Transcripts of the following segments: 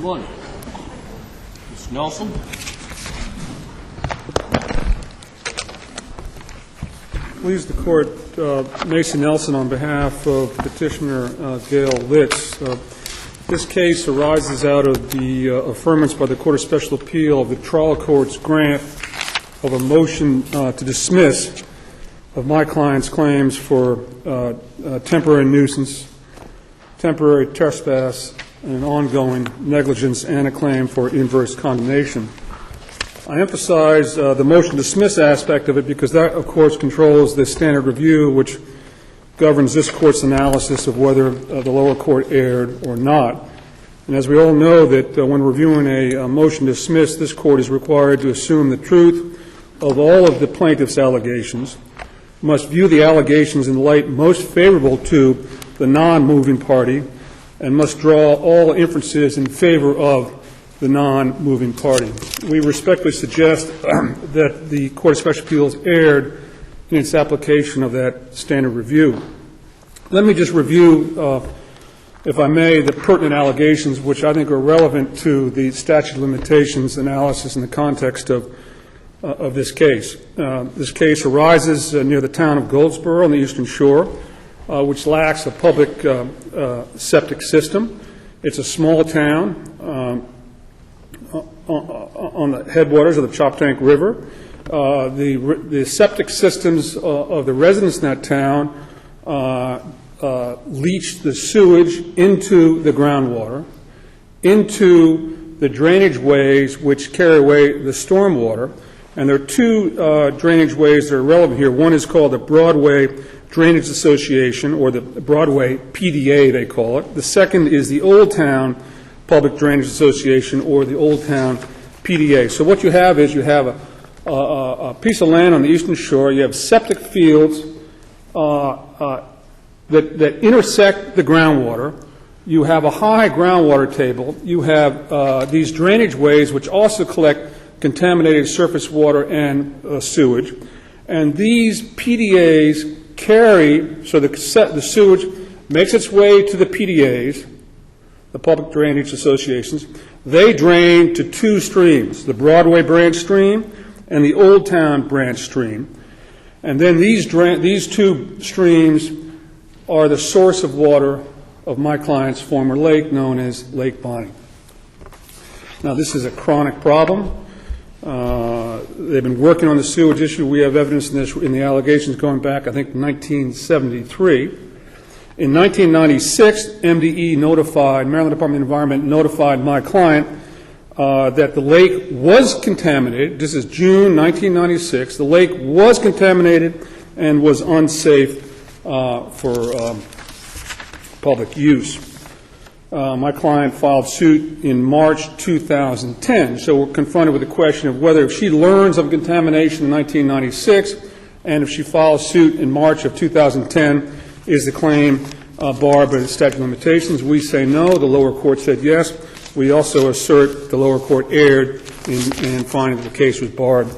Good morning. Mr. Nelson. Please the court, Mason Nelson on behalf of Petitioner Gail Litz. This case arises out of the affirmance by the Court of Special Appeal of the trial court's grant of a motion to dismiss of my client's claims for temporary nuisance, temporary trespass, and ongoing negligence, and a claim for inverse condemnation. I emphasize the motion to dismiss aspect of it because that, of course, controls the standard review which governs this court's analysis of whether the lower court erred or not. And as we all know that when reviewing a motion to dismiss, this court is required to assume the truth of all of the plaintiff's allegations, must view the allegations in light most favorable to the non-moving party, and must draw all inferences in favor of the non-moving party. We respectfully suggest that the Court of Special Appeals erred in its application of that standard review. Let me just review, if I may, the pertinent allegations which I think are relevant to the statute of limitations analysis in the context of this case. This case arises near the town of Goldsboro on the Eastern Shore, which lacks a public septic system. It's a small town on the headwaters of the Choptank River. The septic systems of the residents in that town leach the sewage into the groundwater, into the drainage ways which carry away the stormwater. And there are two drainage ways that are relevant here. One is called the Broadway Drainage Association, or the Broadway PDA, they call it. The second is the Old Town Public Drainage Association, or the Old Town PDA. So what you have is you have a piece of land on the Eastern Shore. You have septic fields that intersect the groundwater. You have a high groundwater table. You have these drainage ways which also collect contaminated surface water and sewage. And these PDAs carry, so the sewage makes its way to the PDAs, the Public Drainage Associations. They drain to two streams, the Broadway branch stream and the Old Town branch stream. And then these two streams are the source of water of my client's former lake, known as Lake Bonnie. Now, this is a chronic problem. They've been working on the sewage issue. We have evidence in the allegations going back, I think, 1973. In 1996, MDE notified, Maryland Department of Environment notified my client that the lake was contaminated. This is June 1996. The lake was contaminated and was unsafe for public use. My client filed suit in March 2010, so we're confronted with the question of whether if she learns of contamination in 1996 and if she files suit in March of 2010, is the claim barred by the statute of limitations? We say no. The lower court said yes. We also assert the lower court erred in finding that the case was barred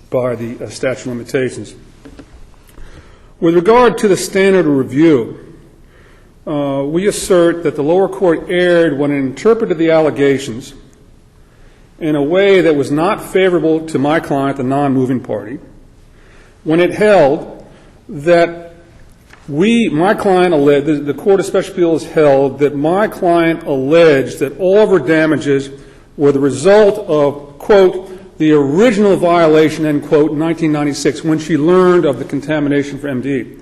by the statute of limitations. With regard to the standard of review, we assert that the lower court erred when it interpreted the allegations in a way that was not favorable to my client, the non-moving party, when it held that my client alleged, the Court of Special Appeals held that my client alleged that all of her damages were the result of, quote, the original violation, end quote, in 1996, when she learned of the contamination for MD.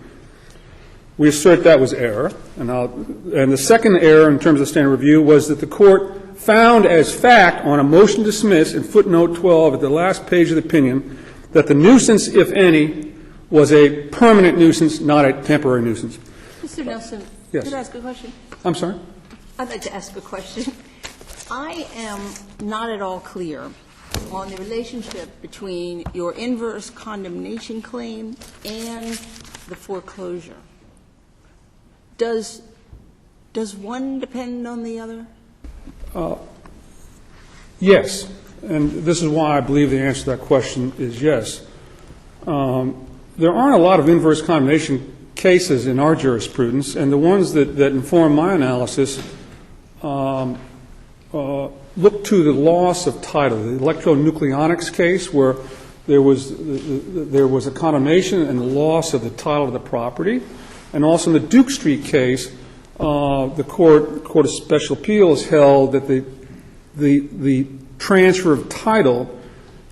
We assert that was error. And the second error in terms of standard review was that the court found as fact on a motion to dismiss in footnote 12 at the last page of the opinion that the nuisance, if any, was a permanent nuisance, not a temporary nuisance. Mr. Nelson, yes. Could I ask a question? I'm sorry? I'd like to ask a question. I am not at all clear on the relationship between your inverse condemnation claim and the foreclosure. Does one depend on the other? Yes, and this is why I believe the answer to that question is yes. There aren't a lot of inverse condemnation cases in our jurisprudence, and the ones that inform my analysis look to the loss of title, the electronucleonics case where there was a condemnation and the loss of the title of the property, and also in the Duke Street case, the Court of Special Appeals held that the transfer of title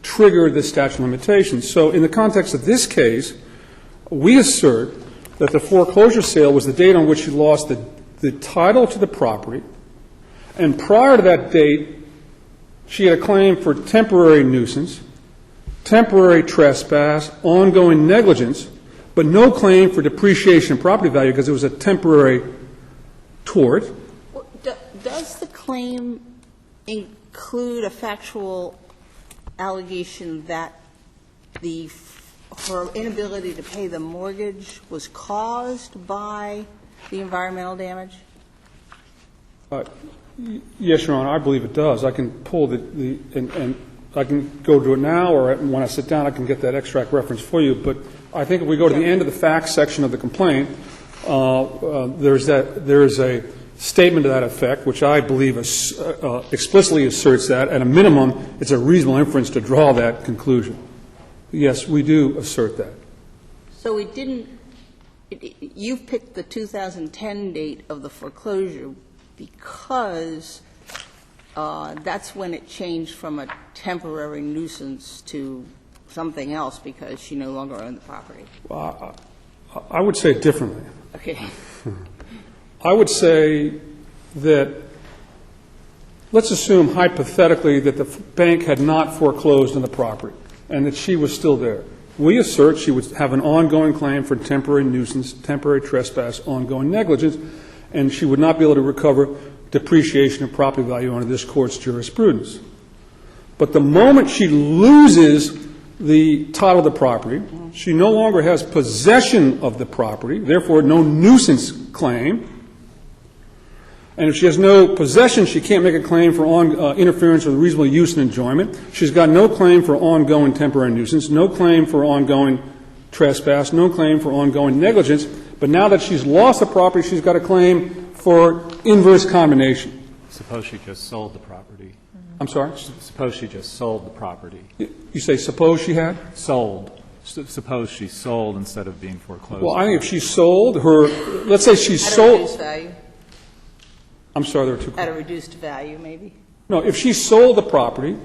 triggered the statute of limitations. So in the context of this case, we assert that the foreclosure sale was the date on which she lost the title to the property, and prior to that date, she had a claim for temporary nuisance, temporary trespass, ongoing negligence, but no claim for depreciation of property value because it was a temporary tort. Does the claim include a factual allegation that her inability to pay the mortgage was caused by the environmental damage? Yes, Your Honor, I believe it does. I can pull and I can go to it now, or when I sit down I can get that extract reference for you. But I think if we go to the end of the facts section of the complaint, there is a statement to that effect, which I believe explicitly asserts that, at a minimum, it's a reasonable inference to draw that conclusion. Yes, we do assert that. So it didn't – you've picked the 2010 date of the foreclosure because that's when it changed from a temporary nuisance to something else because she no longer owned the property. I would say it differently. Okay. I would say that, let's assume hypothetically that the bank had not foreclosed on the property and that she was still there. We assert she would have an ongoing claim for temporary nuisance, temporary trespass, ongoing negligence, and she would not be able to recover depreciation of property value under this Court's jurisprudence. But the moment she loses the title of the property, she no longer has possession of the property, therefore no nuisance claim. And if she has no possession, she can't make a claim for interference with reasonable use and enjoyment. She's got no claim for ongoing temporary nuisance, no claim for ongoing trespass, no claim for ongoing negligence. But now that she's lost the property, she's got a claim for inverse condemnation. Suppose she just sold the property. I'm sorry? Suppose she just sold the property. You say suppose she had? Sold. Suppose she sold instead of being foreclosed. Well, I think if she sold her, let's say she At sold. a reduced value. I'm sorry, there were two. At a reduced value, maybe. No, if she sold the property,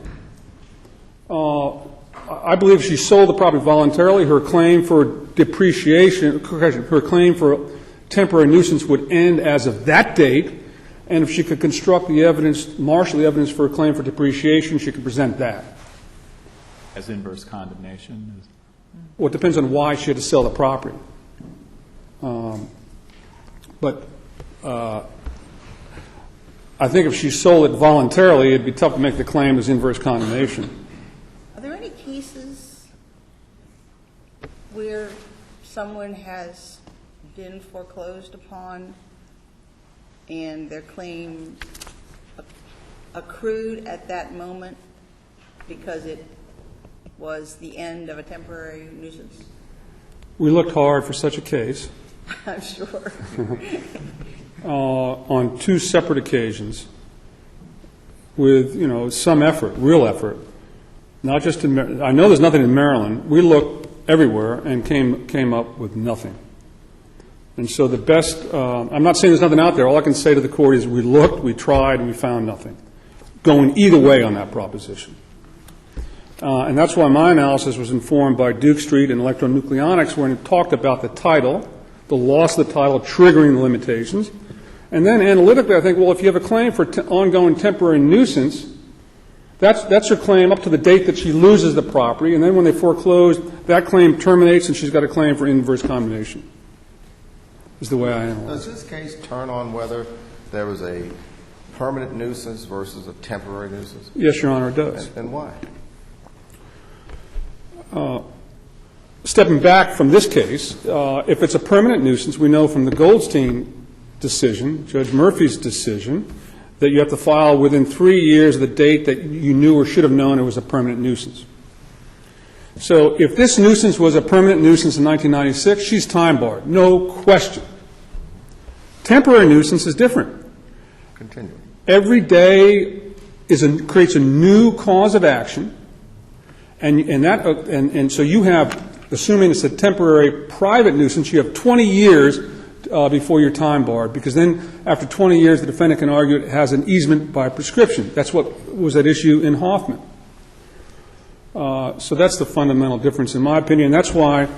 I believe she sold the property voluntarily. Her claim for depreciation, her claim for temporary nuisance would end as of that date. And if she could construct the evidence, marshal the evidence for a claim for depreciation, she could present that. As inverse condemnation? Well, it depends on why she had to sell the property. But I think if she sold it voluntarily, it'd be tough to make the claim as inverse condemnation. Are there any cases where someone has been foreclosed upon and their claim accrued at that moment because it was the end of a temporary nuisance? We looked hard for such a case. I'm sure. On two separate occasions with, some effort, real effort. Not just in I know there's nothing in Maryland. We looked everywhere and came up with nothing. And so the best, I'm not saying there's nothing out there. All I can say to the Court is we looked, we tried, and we found nothing. Going either way on that proposition. And that's why my analysis was informed by Duke Street and electronucleonics when it talked about the title, the loss of the title triggering the limitations. And then analytically, I think, well, if you have a claim for ongoing temporary nuisance, that's her claim up to the date that she loses the property. And then when they foreclose, that claim terminates and she's got a claim for inverse condemnation. Is the way I analyze it. Does this case turn on whether there was a permanent nuisance versus a temporary nuisance? Yes, Your Honor, it does. And why? Stepping back from this case, if it's a permanent nuisance, we know from the Goldstein decision, Judge Murphy's decision, that you have to file within 3 years of the date that you knew or should have known it was a permanent nuisance. So if this nuisance was a permanent nuisance in 1996, she's time barred, no question. Temporary nuisance is different. Continue. Every day creates a new cause of action, and so you have, assuming it's a temporary private nuisance, you have 20 years before your time barred, because then after 20 years the defendant can argue it has an easement by prescription. That's what was at issue in Hoffman. So that's the fundamental difference, in my opinion. That's why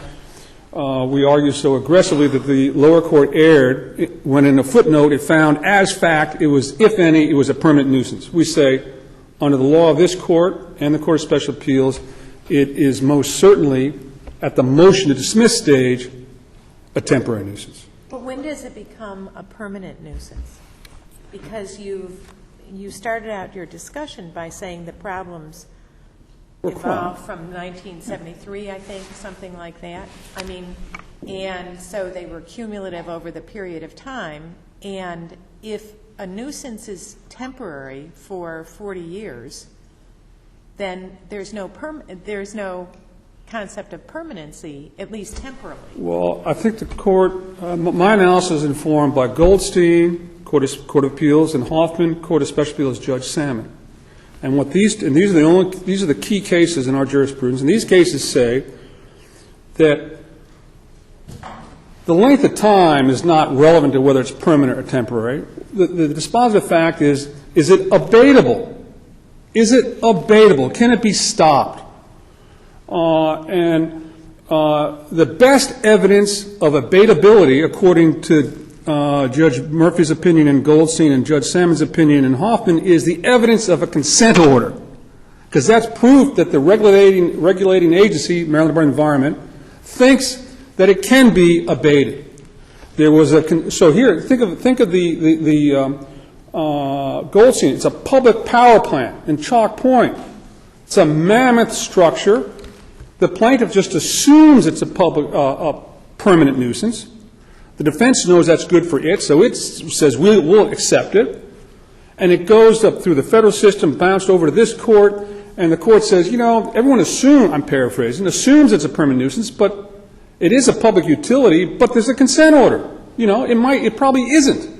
we argue so aggressively that the lower court erred when in a footnote it found as fact it was, if any, it was a permanent nuisance. We say under the law of this court and the Court of Special Appeals, it is most certainly at the motion to dismiss stage a temporary nuisance. But when does it become a permanent nuisance? Because you started out your discussion by saying the problems evolved from 1973, I think, something like that. I mean, and so they were cumulative over the period of time. And if a nuisance is temporary for 40 years, then there's no concept of permanency, at least temporarily. Well, I think the court, my analysis is informed by Goldstein, Court of Appeals, and Hoffman, Court of Special Appeals, Judge Salmon. And these are the key cases in our jurisprudence. And these cases say that the length of time is not relevant to whether it's permanent or temporary. The dispositive fact is it abatable? Is it abatable? Can it be stopped? And the best evidence of abatability, according to Judge Murphy's opinion in Goldstein and Judge Salmon's opinion in Hoffman, is the evidence of a consent order, because that's proof that the regulating agency, Maryland Department of Environment, thinks that it can be abated. There was so here, think of the Goldstein. It's a public power plant in Chalk Point. It's a mammoth structure. The plaintiff just assumes it's a permanent nuisance. The defense knows that's good for it, so it says we'll accept it. And it goes up through the federal system, bounced over to this court, and the court says, everyone assumes, I'm paraphrasing, assumes it's a permanent nuisance, but it is a public utility, but there's a consent order. It probably isn't.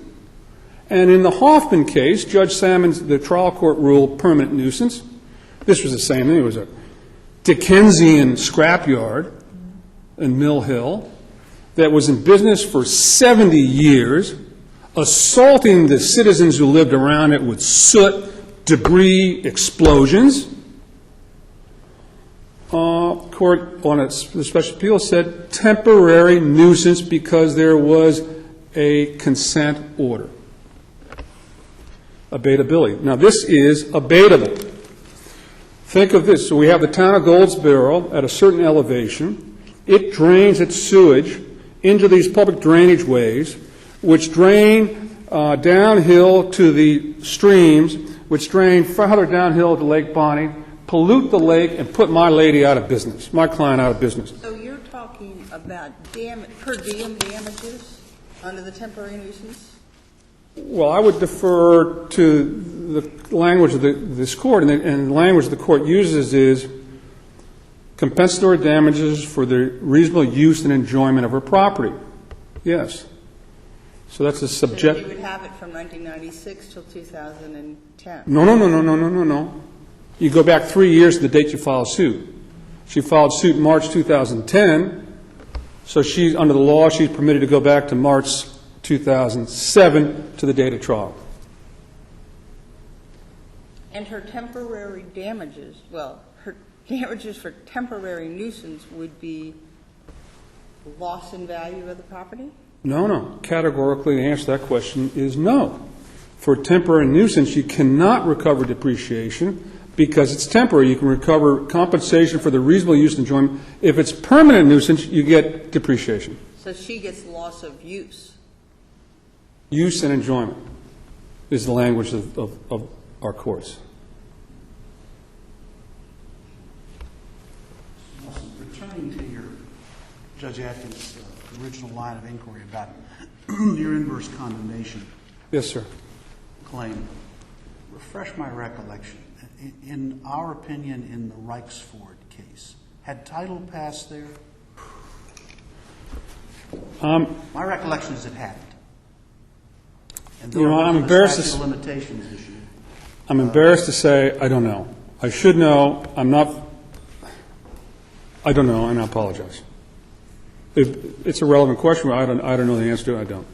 And in the Hoffman case, Judge Salmon's, the trial court ruled permanent nuisance. This was the same thing. It was a Dickensian scrapyard in Mill Hill that was in business for 70 years, assaulting the citizens who lived around it with soot, debris, explosions. Court on the special appeal said temporary nuisance because there was a consent order. Abatability. Now, this is abatable. Think of this. So we have the town of Goldsboro at a certain elevation. It drains its sewage into these public drainage ways, which drain downhill to the streams, which drain farther downhill to Lake Bonny, pollute the lake, and put my lady out of business, my client out of business. So you're talking about per diem damages under the temporary nuisance? Well, I would defer to the language of this court, and the language the court uses is compensatory damages for the reasonable use and enjoyment of her property. Yes. So that's a subject. So you would have it from 1996 till 2010? No. You go back 3 years to the date you filed suit. She filed suit in March 2010, so under the law, she's permitted to go back to March 2007 to the date of trial. And her temporary damages, her damages for temporary nuisance would be loss in value of the property? No. Categorically, the answer to that question is no. For temporary nuisance, you cannot recover depreciation because it's temporary. You can recover compensation for the reasonable use and enjoyment. If it's permanent nuisance, you get depreciation. So she gets loss of use? Use and enjoyment is the language of our courts. Returning to your Judge Atkins' original line of inquiry about your inverse condemnation Yes, sir. claim, refresh my recollection. In our opinion, in the Reichsford case, had title passed there? My recollection is it hadn't. And I'm embarrassed. Limitations issue. I'm embarrassed to say I don't know. I should know. I don't know, and I apologize. It's a relevant question, but I don't know the answer to it. I don't.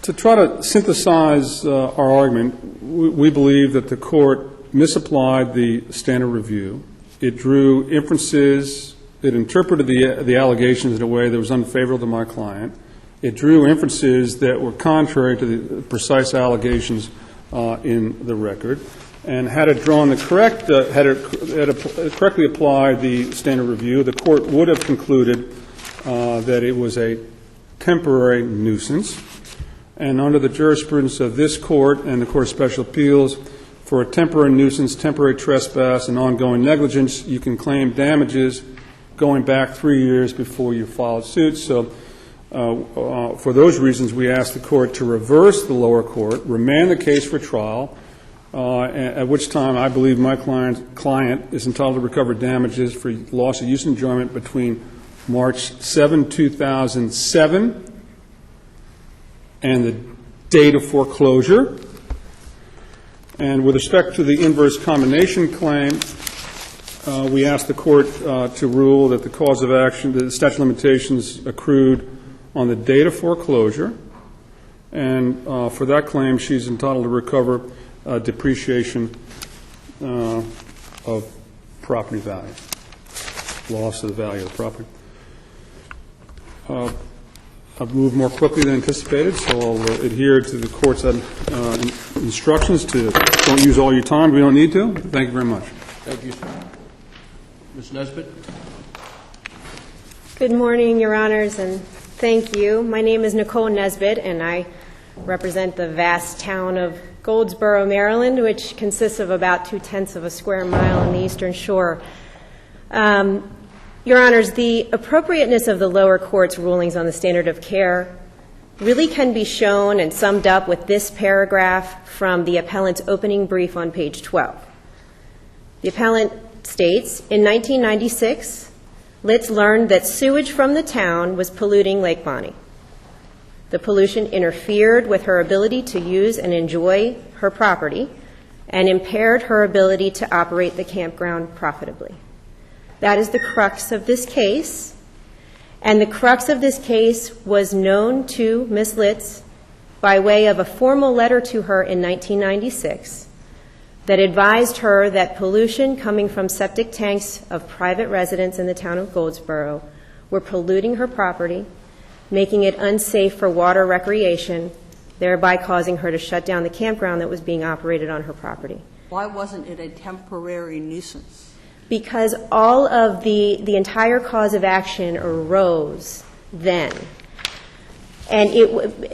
To try to synthesize our argument, we believe that the court misapplied the standard review. It drew inferences. It interpreted the allegations in a way that was unfavorable to my client. It drew inferences that were contrary to the precise allegations in the record. And had it drawn the correct, had it correctly applied the standard review, the court would have concluded that it was a temporary nuisance. And under the jurisprudence of this court and the Court of Special Appeals, for a temporary nuisance, temporary trespass, and ongoing negligence, you can claim damages going back 3 years before you filed suit. So for those reasons, we ask the court to reverse the lower court, remand the case for trial, at which time I believe my client is entitled to recover damages for loss of use and enjoyment between March 7, 2007 and the date of foreclosure. And with respect to the inverse combination claim, we ask the court to rule that the cause of action, the statute of limitations accrued on the date of foreclosure. And for that claim, she's entitled to recover depreciation of property value, loss of the value of the property. I've moved more quickly than anticipated, so I'll adhere to the court's instructions to don't use all your time if you don't need to. Thank you very much. Thank you, sir. Ms. Nesbitt? Good morning, Your Honors, and thank you. My name is Nicole Nesbitt, and I represent the vast town of Goldsboro, Maryland, which consists of about 2/10 of a square mile on the Eastern Shore. Your Honors, the appropriateness of the lower court's rulings on the standard of care really can be shown and summed up with this paragraph from the appellant's opening brief on page 12. The appellant states, in 1996, Litz learned that sewage from the town was polluting Lake Bonny. The pollution interfered with her ability to use and enjoy her property and impaired her ability to operate the campground profitably. That is the crux of this case, and the crux of this case was known to Ms. Litz by way of a formal letter to her in 1996 that advised her that pollution coming from septic tanks of private residents in the town of Goldsboro were polluting her property, making it unsafe for water recreation, thereby causing her to shut down the campground that was being operated on her property. Why wasn't it a temporary nuisance? Because all of the entire cause of action arose then. And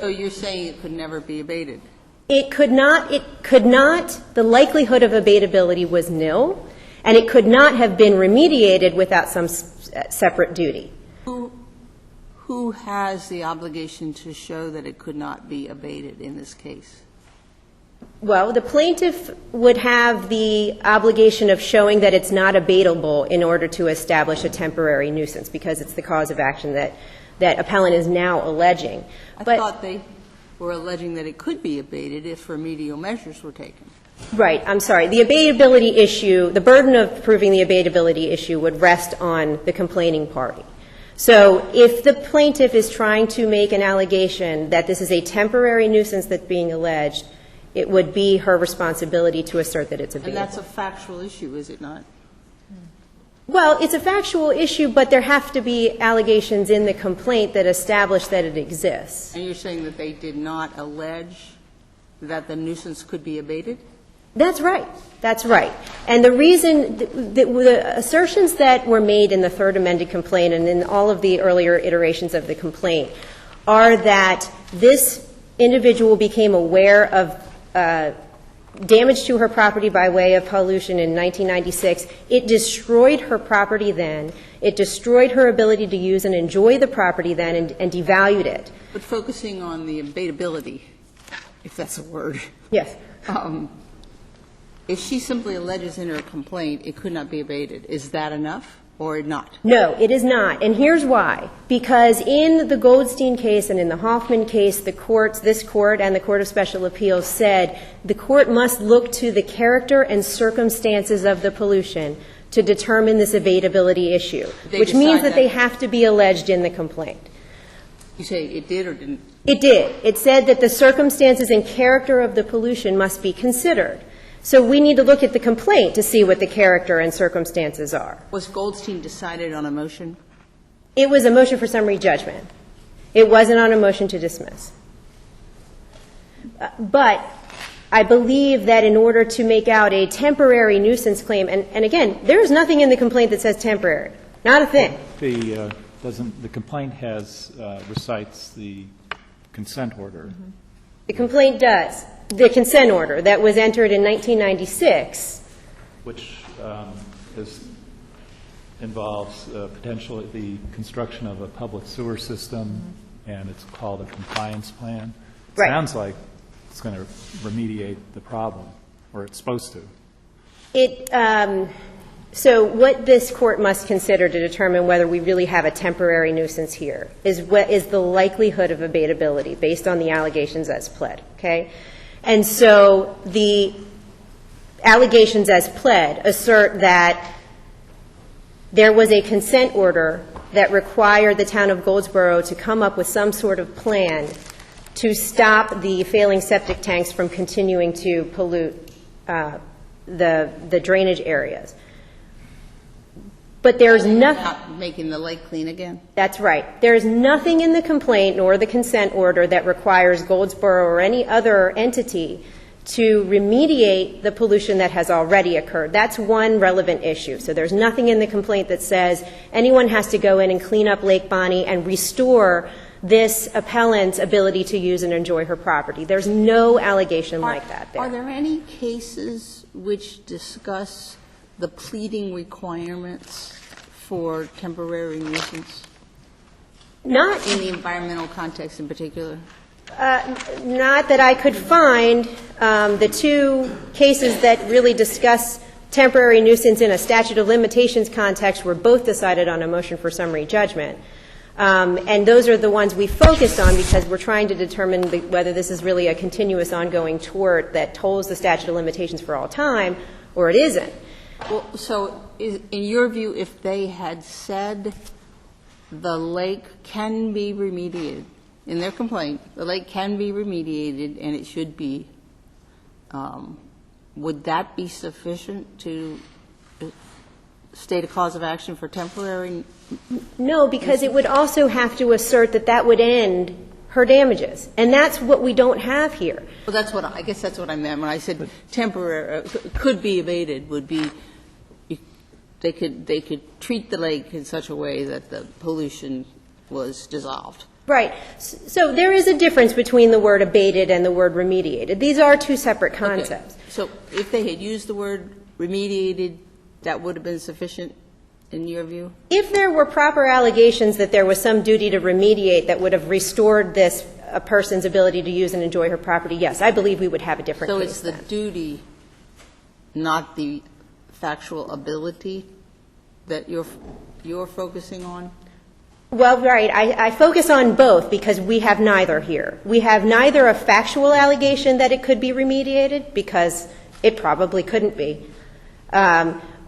So you're saying it could never be abated? It could not, the likelihood of abatability was nil, and it could not have been remediated without some separate duty. Who has the obligation to show that it could not be abated in this case? Well, the plaintiff would have the obligation of showing that it's not abatable in order to establish a temporary nuisance, because it's the cause of action that appellant is now alleging. I thought they were alleging that it could be abated if remedial measures were taken. Right. I'm sorry. The abatability issue, the burden of proving the abatability issue would rest on the complaining party. So if the plaintiff is trying to make an allegation that this is a temporary nuisance that's being alleged, it would be her responsibility to assert that it's abatable. And that's a factual issue, is it not? Well, it's a factual issue, but there have to be allegations in the complaint that establish that it exists. And you're saying that they did not allege that the nuisance could be abated? That's right. That's right. And the reason, the assertions that were made in the third amended complaint and in all of the earlier iterations of the complaint are that this individual became aware of damage to her property by way of pollution in 1996. It destroyed her property then. It destroyed her ability to use and enjoy the property then and devalued it. But focusing on the abatability, if that's a word. Yes. If she simply alleges in her complaint it could not be abated, is that enough? or not? No, it is not, and here's why. Because in the Goldstein case and in the Hoffman case, the courts, this court and the Court of Special Appeals said the court must look to the character and circumstances of the pollution to determine this abatability issue, which means that they have to be alleged in the complaint. You say it did or didn't? It did. It said that the circumstances and character of the pollution must be considered. So we need to look at the complaint to see what the character and circumstances are. Was Goldstein decided on a motion? It was a motion for summary judgment. It wasn't on a motion to dismiss. But I believe that in order to make out a temporary nuisance claim, and again, there is nothing in the complaint that says temporary. Not a thing. The complaint recites the consent order. Mm-hmm. The complaint does. The consent order that was entered in 1996. Which involves potentially the construction of a public sewer system, and it's called a compliance plan. It right. Sounds like it's going to remediate the problem, or it's supposed to. So what this court must consider to determine whether we really have a temporary nuisance here is what is the likelihood of abatability based on the allegations as pled, okay? And so the allegations as pled assert that there was a consent order that required the town of Goldsboro to come up with some sort of plan to stop the failing septic tanks from continuing to pollute the drainage areas. But there's nothing. Not making the lake clean again? That's right. There's nothing in the complaint nor the consent order that requires Goldsboro or any other entity to remediate the pollution that has already occurred. That's one relevant issue. So there's nothing in the complaint that says anyone has to go in and clean up Lake Bonnie and restore this appellant's ability to use and enjoy her property. There's no allegation like that there. Are there any cases which discuss the pleading requirements for temporary nuisance? Not in the environmental context in particular? Not that I could find. The two cases that really discuss temporary nuisance in a statute of limitations context were both decided on a motion for summary judgment. And those are the ones we focused on because we're trying to determine whether this is really a continuous ongoing tort that tolls the statute of limitations for all time or it isn't. Well, so in your view, if they had said the lake can be remediated, in their complaint, the lake can be remediated and it should be, would that be sufficient to state a cause of action for temporary? No, because it would also have to assert that that would end her damages. And that's what we don't have here. Well, that's what I guess that's what I meant when I said temporary could be abated would be they could treat the lake in such a way that the pollution was dissolved. Right. So there is a difference between the word abated and the word remediated. These are two separate concepts. Okay. So if they had used the word remediated, that would have been sufficient in your view? If there were proper allegations that there was some duty to remediate that would have restored this a person's ability to use and enjoy her property, yes, I believe we would have a different case. So it's the duty, not the factual ability that you're focusing on? Well, right. I focus on both because we have neither here. We have neither a factual allegation that it could be remediated because it probably couldn't be,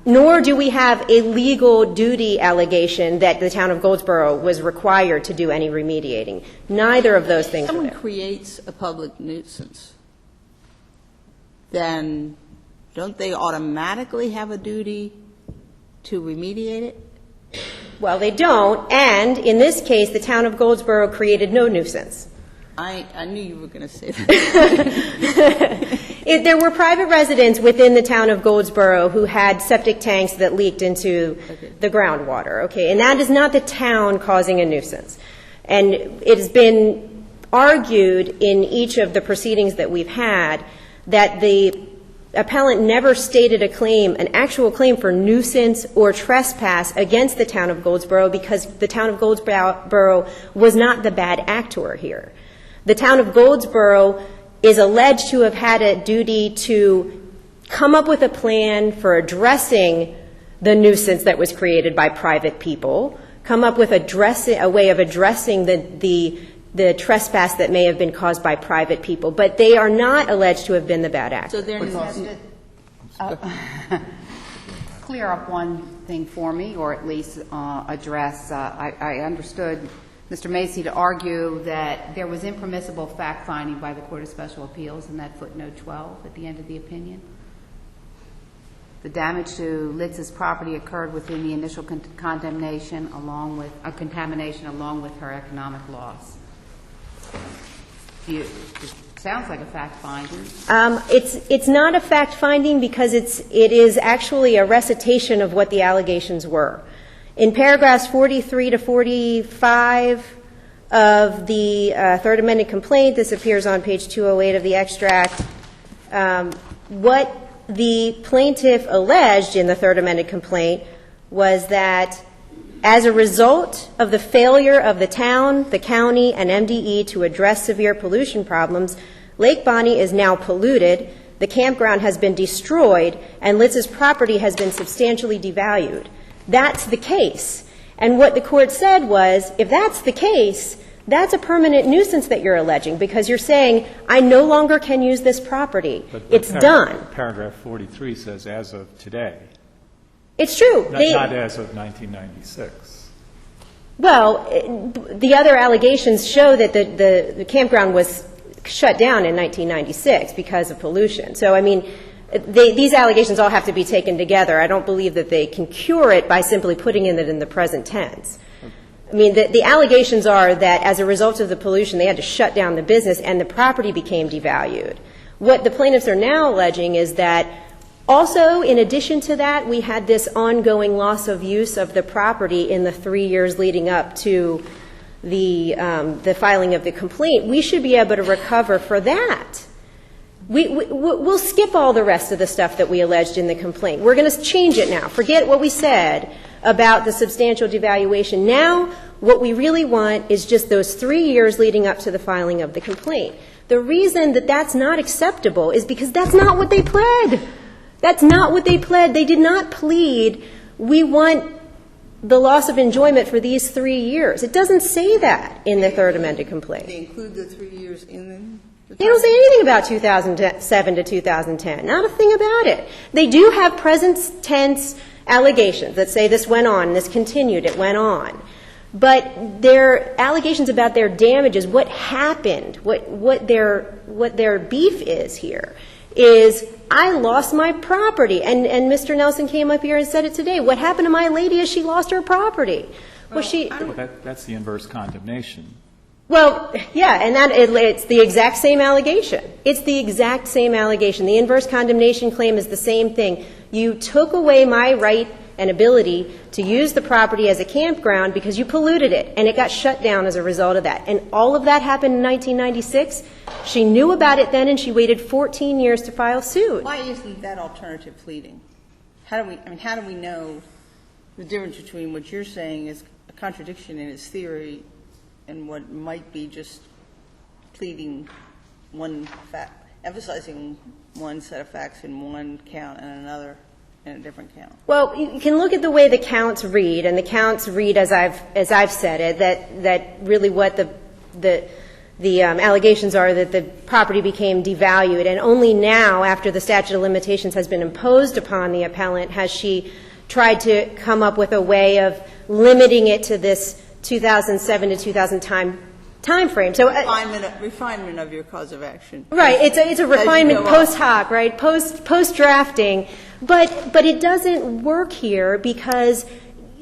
nor do we have a legal duty allegation that the town of Goldsboro was required to do any remediating. Neither of those things are there. If someone creates a public nuisance, then don't they automatically have a duty to remediate it? Well, they don't, and in this case, the town of Goldsboro created no nuisance. I knew you were going to say that. There were private residents within the town of Goldsboro who had septic tanks that leaked into the groundwater, okay? And that is not the town causing a nuisance. And it has been argued in each of the proceedings that we've had that the appellant never stated a claim, an actual claim for nuisance or trespass against the town of Goldsboro because the town of Goldsboro was not the bad actor here. The town of Goldsboro is alleged to have had a duty to come up with a plan for addressing the nuisance that was created by private people, come up with a way of addressing the trespass that may have been caused by private people, but they are not alleged to have been the bad actor. So they're Clear up one thing for me, or at least address, I understood Mr. Macy to argue that there was impermissible fact-finding by the Court of Special Appeals in that footnote 12 at the end of the opinion. The damage to Litz's property occurred within the initial contamination along with her economic loss. It sounds like a fact-finding. It's not a fact-finding because it is actually a recitation of what the allegations were. In paragraphs 43 to 45 of the Third Amendment complaint, this appears on page 208 of the extract, what the plaintiff alleged in the Third Amendment complaint was that as a result of the failure of the town, the county, and MDE to address severe pollution problems, Lake Bonny is now polluted, the campground has been destroyed, and Litz's property has been substantially devalued. That's the case. And what the court said was, if that's the case, that's a permanent nuisance that you're alleging, because you're saying, I no longer can use this property. It's done. Paragraph 43 says, as of today. It's true. Not as of 1996. Well, the other allegations show that the campground was shut down in 1996 because of pollution. So, I mean, these allegations all have to be taken together. I don't believe that they can cure it by simply putting it in the present tense. I mean, the allegations are that as a result of the pollution, they had to shut down the business and the property became devalued. What the plaintiffs are now alleging is that also, in addition to that, we had this ongoing loss of use of the property in the 3 years leading up to the filing of the complaint. We should be able to recover for that. We'll skip all the rest of the stuff that we alleged in the complaint. We're going to change it now. Forget what we said about the substantial devaluation. Now, what we really want is just those 3 years leading up to the filing of the complaint. The reason that that's not acceptable is because that's not what they pled. That's not what they pled. They did not plead, we want the loss of enjoyment for these 3 years. It doesn't say that in the Third Amended complaint. They include the 3 years in them? They don't say anything about 2007 to 2010, not a thing about it. They do have present tense allegations that say this went on, this continued, it went on. But their allegations about their damages, what happened, what their beef is here, is I lost my property. And Mr. Nelson came up here and said it today. What happened to my lady is she lost her property. That's the inverse condemnation. Well, yeah, and it's the exact same allegation. It's the exact same allegation. The inverse condemnation claim is the same thing. You took away my right and ability to use the property as a campground because you polluted it, and it got shut down as a result of that. And all of that happened in 1996. She knew about it then, and she waited 14 years to file suit. Why isn't that alternative pleading? How do we know the difference between what you're saying is a contradiction in its theory and what might be just pleading one fact, emphasizing one set of facts in one count and another in a different count? Well, you can look at the way the counts read, and the counts read as I've said it, that really what the allegations are that the property became devalued, and only now, after the statute of limitations has been imposed upon the appellant, has she tried to come up with a way of limiting it to this 2007 to 2000 time frame. So refinement of your cause of action. Right. It's a refinement post hoc, right? Post drafting, but it doesn't work here because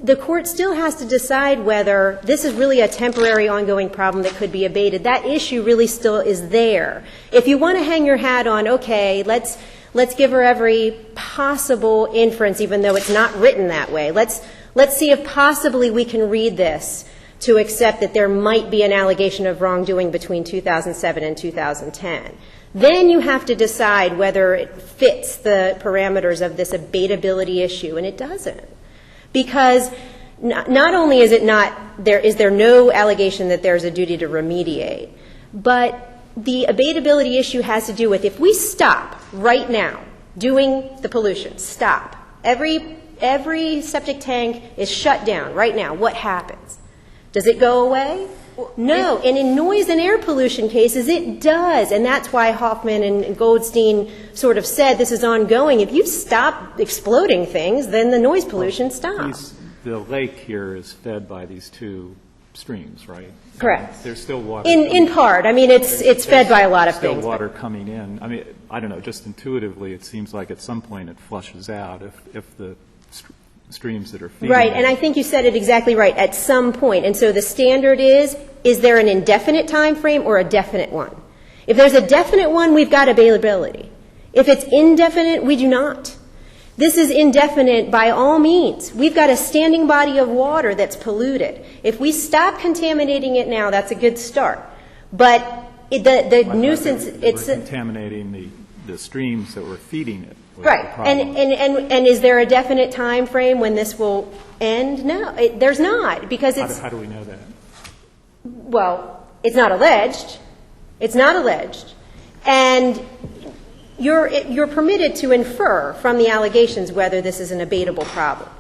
the court still has to decide whether this is really a temporary ongoing problem that could be abated. That issue really still is there. If you want to hang your hat on, okay, let's give her every possible inference, even though it's not written that way. Let's see if possibly we can read this to accept that there might be an allegation of wrongdoing between 2007 and 2010. Then you have to decide whether it fits the parameters of this abatability issue, and it doesn't. Because not only is there no allegation that there's a duty to remediate, but the abatability issue has to do with if we stop right now doing the pollution, stop. Every every septic tank is shut down right now, what happens? Does it go away? No. And in noise and air pollution cases, it does. And that's why Hoffman and Goldstein sort of said this is ongoing. If you stop exploding things, then the noise pollution stops. The lake here is fed by these two streams, right? Correct. There's still water. In part. I mean, it's fed by a lot of things. Still water coming in. I mean, I don't know, just intuitively, it seems like at some point it flushes out if the streams that are feeding. Right, and I think you said it exactly right, at some point. And so the standard is there an indefinite time frame or a definite one? If there's a definite one, we've got availability. If it's indefinite, we do not. This is indefinite by all means. We've got a standing body of water that's polluted. If we stop contaminating it now, that's a good start. But the nuisance, it's contaminating the streams that were feeding it. Right. And is there a definite time frame when this will end? No, there's not, because it's... How do we know that? Well, it's not alleged. It's not alleged. And you're permitted to infer from the allegations whether this is an abatable problem.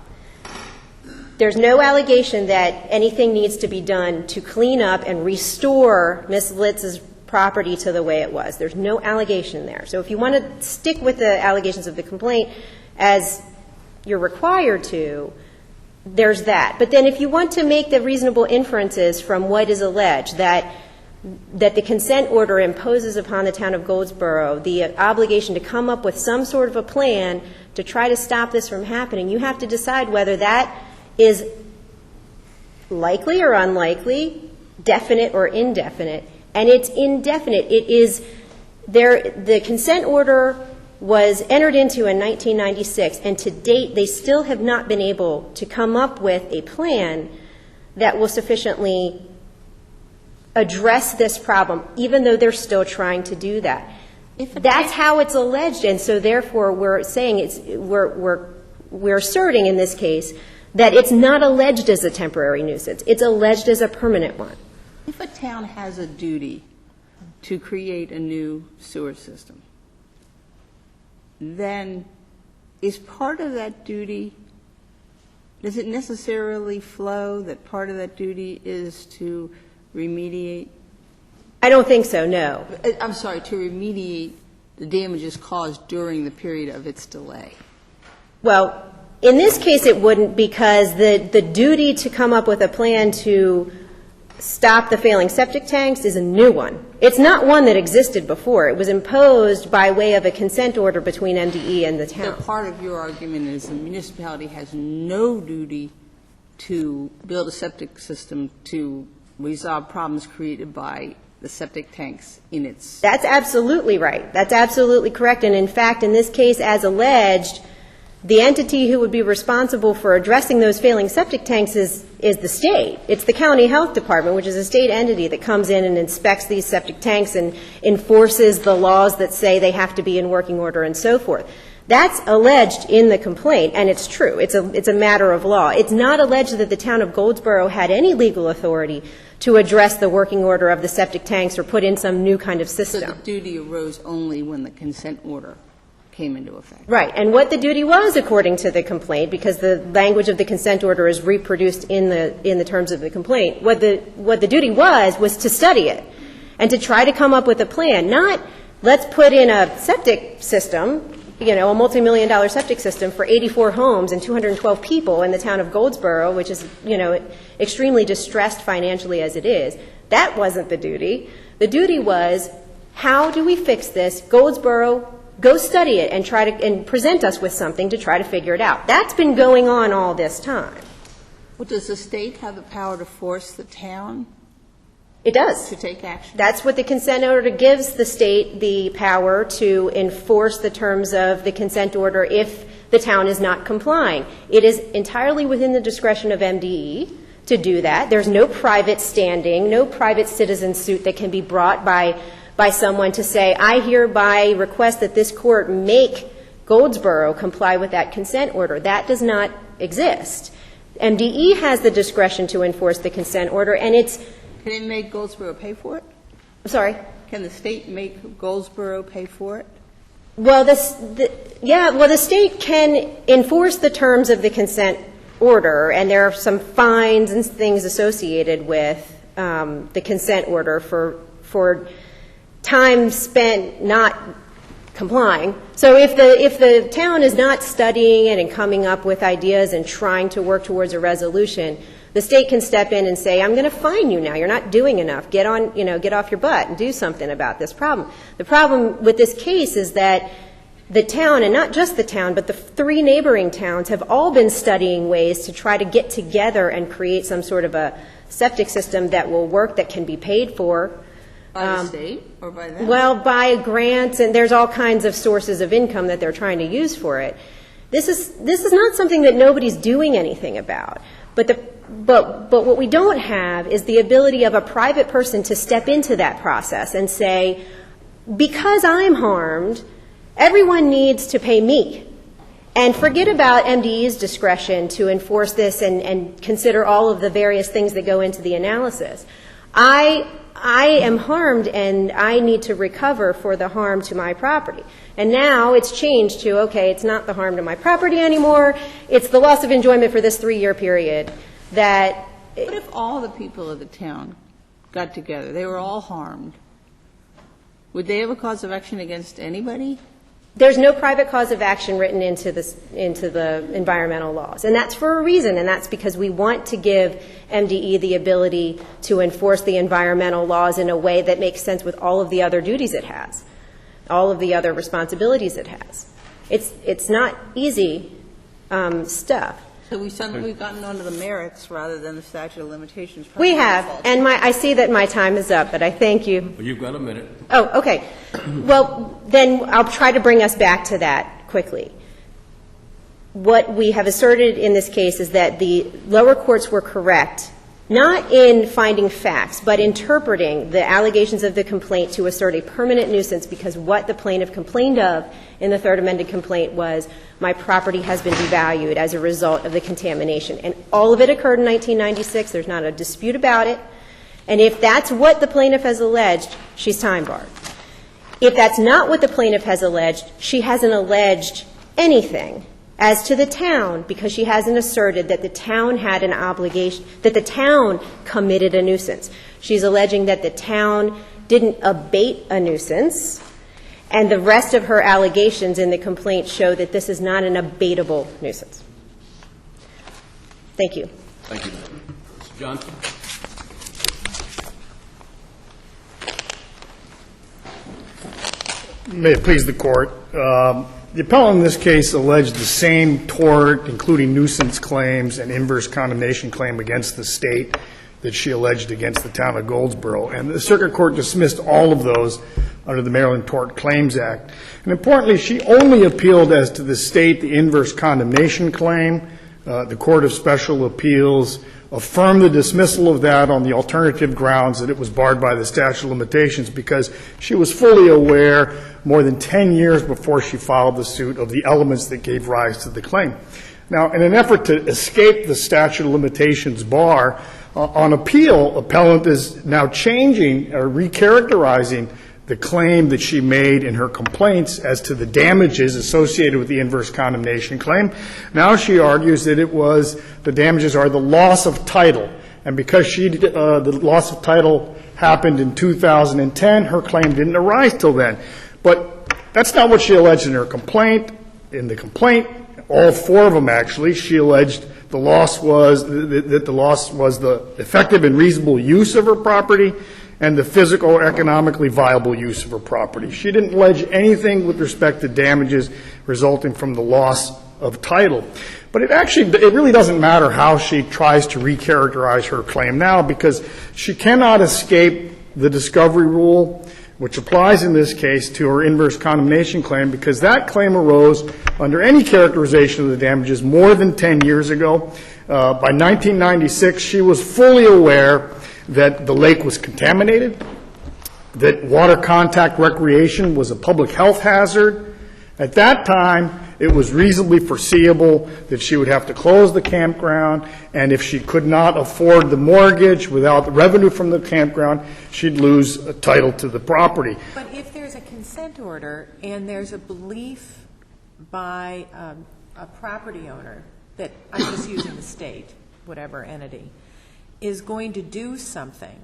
There's no allegation that anything needs to be done to clean up and restore Ms. Litz's property to the way it was. There's no allegation there. So if you want to stick with the allegations of the complaint as you're required to, there's that. But then if you want to make the reasonable inferences from what is alleged, that the consent order imposes upon the town of Goldsboro the obligation to come up with some sort of a plan to try to stop this from happening, you have to decide whether that is likely or unlikely, definite or indefinite. And it's indefinite. It is there. The consent order was entered into in 1996, and to date, they still have not been able to come up with a plan that will sufficiently address this problem, even though they're still trying to do that. That's how it's alleged, and so therefore we're saying we're asserting in this case that it's not alleged as a temporary nuisance. It's alleged as a permanent one. If a town has a duty to create a new sewer system, then is part of that duty, does it necessarily flow that part of that duty is to remediate? I don't think so, no. I'm sorry, to remediate the damages caused during the period of its delay. Well, in this case it wouldn't, because the duty to come up with a plan to stop the failing septic tanks is a new one. It's not one that existed before. It was imposed by way of a consent order between MDE and the town. So part of your argument is the municipality has no duty to build a septic system to resolve problems created by the septic tanks in its... That's absolutely right. That's absolutely correct. And in fact, in this case, as alleged, the entity who would be responsible for addressing those failing septic tanks is the state. It's the county health department, which is a state entity that comes in and inspects these septic tanks and enforces the laws that say they have to be in working order and so forth. That's alleged in the complaint, and it's true. It's a matter of law. It's not alleged that the town of Goldsboro had any legal authority to address the working order of the septic tanks or put in some new kind of system. So the duty arose only when the consent order came into effect. Right. And what the duty was, according to the complaint, because the language of the consent order is reproduced in the terms of the complaint, what the duty was to study it and to try to come up with a plan. Not, let's put in a septic system, a multi-million-dollar septic system for 84 homes and 212 people in the town of Goldsboro, which is, extremely distressed financially as it is. That wasn't the duty. The duty was, how do we fix this? Goldsboro, go study it and try to and present us with something to try to figure it out. That's been going on all this time. Well, does the state have the power to force the town? It does. To take action? That's what the consent order gives the state, the power to enforce the terms of the consent order if the town is not complying. It is entirely within the discretion of MDE to do that. There's no private standing, no private citizen suit that can be brought by someone to say, I hereby request that this court make Goldsboro comply with that consent order. That does not exist. MDE has the discretion to enforce the consent order, and it's... Can it make Goldsboro pay for it? I'm sorry? Can the state make Goldsboro pay for it? Well, the state can enforce the terms of the consent order, and there are some fines and things associated with the consent order for time spent not complying. So if the town is not studying it and coming up with ideas and trying to work towards a resolution, the state can step in and say, I'm going to fine you now. You're not doing enough. Get off your butt and do something about this problem. The problem with this case is that the town, and not just the town, but the 3 neighboring towns have all been studying ways to try to get together and create some sort of a septic system that will work, that can be paid for. By the state or by them? Well, by grants, and there's all kinds of sources of income that they're trying to use for it. This is not something that nobody's doing anything about. But what we don't have is the ability of a private person to step into that process and say, because I'm harmed, everyone needs to pay me. And forget about MDE's discretion to enforce this and consider all of the various things that go into the analysis. I am harmed, and I need to recover for the harm to my property. And now it's changed to, okay, it's not the harm to my property anymore, it's the loss of enjoyment for this 3-year period. What if all the people of the town got together, they were all harmed? Would they have a cause of action against anybody? There's no private cause of action written into the environmental laws. And that's for a reason, and that's because we want to give MDE the ability to enforce the environmental laws in a way that makes sense with all of the other duties it has, all of the other responsibilities it has. It's not easy stuff. So we've gotten onto the merits rather than the statute of limitations. We have, and I see that my time is up, but I thank you. Well, you've got a minute. Oh, okay. Well, then I'll try to bring us back to that quickly. What we have asserted in this case is that the lower courts were correct, not in finding facts, but interpreting the allegations of the complaint to assert a permanent nuisance, because what the plaintiff complained of in the third amended complaint was, my property has been devalued as a result of the contamination. And all of it occurred in 1996. There's not a dispute about it. And if that's what the plaintiff has alleged, she's time barred. If that's not what the plaintiff has alleged, she hasn't alleged anything as to the town, because she hasn't asserted that the town had an obligation, that the town committed a nuisance. She's alleging that the town didn't abate a nuisance, and the rest of her allegations in the complaint show that this is not an abatable nuisance. Thank you. Thank you. Mr. Johnson? May it please the Court. The appellant in this case alleged the same tort, including nuisance claims and inverse condemnation claim against the state that she alleged against the town of Goldsboro. And the Circuit Court dismissed all of those under the Maryland Tort Claims Act. And importantly, she only appealed as to the state the inverse condemnation claim. The Court of Special Appeals affirmed the dismissal of that on the alternative grounds that it was barred by the statute of limitations, because she was fully aware more than 10 years before she filed the suit of the elements that gave rise to the claim. Now, in an effort to escape the statute of limitations bar, on appeal, appellant is now changing or recharacterizing the claim that she made in her complaints as to the damages associated with the inverse condemnation claim. Now she argues that the damages are the loss of title. And because the loss of title happened in 2010, her claim didn't arise till then. But that's not what she alleged in her complaint. In the complaint, all 4 of them actually, she alleged the loss was the effective and reasonable use of her property and the physical or economically viable use of her property. She didn't allege anything with respect to damages resulting from the loss of title. But it really doesn't matter how she tries to recharacterize her claim now, because she cannot escape the discovery rule, which applies in this case to her inverse condemnation claim, because that claim arose under any characterization of the damages more than 10 years ago. By 1996, she was fully aware that the lake was contaminated, that water contact recreation was a public health hazard. At that time, it was reasonably foreseeable that she would have to close the campground, and if she could not afford the mortgage without the revenue from the campground, she'd lose a title to the property. But if there's a consent order and there's a belief by a property owner that, I'm just using the state, whatever entity, is going to do something,